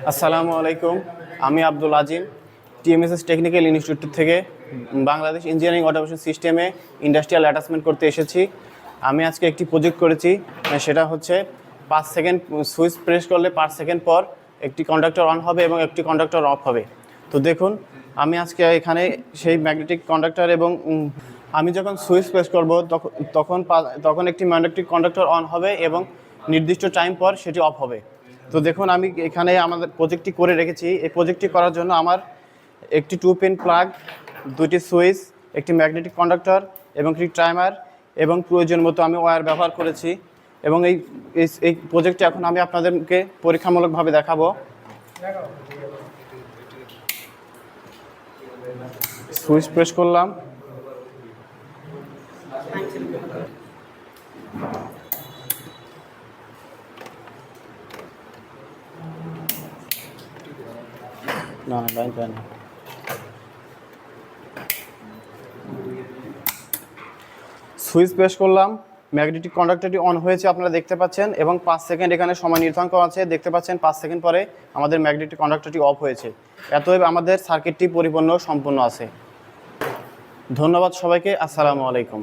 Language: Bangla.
আসসালামু আলাইকুম, আমি আব্দুল আজিম টিএমএসএস টেকনিক্যাল ইনস্টিটিউট থেকে বাংলাদেশ ইঞ্জিনিয়ারিং অটোমেশন সিস্টেমে ইন্ডাস্ট্রিয়াল অ্যাটাচমেন্ট করতে এসেছি। আমি আজকে একটি প্রজেক্ট করেছি, সেটা হচ্ছে 5 সেকেন্ড সুইচ প্রেস করলে 5 সেকেন্ড পর একটি কন্ডাক্টর অন হবে এবং একটি কন্ডাক্টর অফ হবে। তো দেখুন, আমি আজকে এখানে সেই ম্যাগনেটিক কন্ডাক্টর এবং আমি যখন সুইচ প্রেস করব তখন একটি ম্যাগনেটিক কন্ডাক্টর অন হবে এবং নির্দিষ্ট টাইম পর সেটি অফ হবে। তো দেখুন, আমি এখানে আমাদের প্রজেক্টটি করে রেখেছি। এই প্রজেক্টটি করার জন্য আমার একটি 2 পিন প্লাগ, 2টি সুইচ, একটি ম্যাগনেটিক কন্ডাক্টর এবং একটি টাইমার এবং প্রয়োজন মতো আমি ওয়্যার ব্যবহার করেছি। এবং এই প্রজেক্টটি এখন আমি আপনাদেরকে পরীক্ষামূলকভাবে দেখাবো। সুইচ প্রেস করলাম, না লাইন পায় না। সুইচ প্রেস করলাম, ম্যাগনেটিক কন্ডাক্টরটি অন হয়েছে আপনারা দেখতে পাচ্ছেন এবং 5 সেকেন্ড এখানে সময় নির্ধারণ করা আছে। দেখতে পাচ্ছেন 5 সেকেন্ড পরে আমাদের ম্যাগনেটিক কন্ডাক্টরটি অফ হয়েছে। এতএব আমাদের সার্কিটটি পরিপূর্ণ সম্পূর্ণ আছে। ধন্যবাদ সবাইকে। আসসালামু আলাইকুম।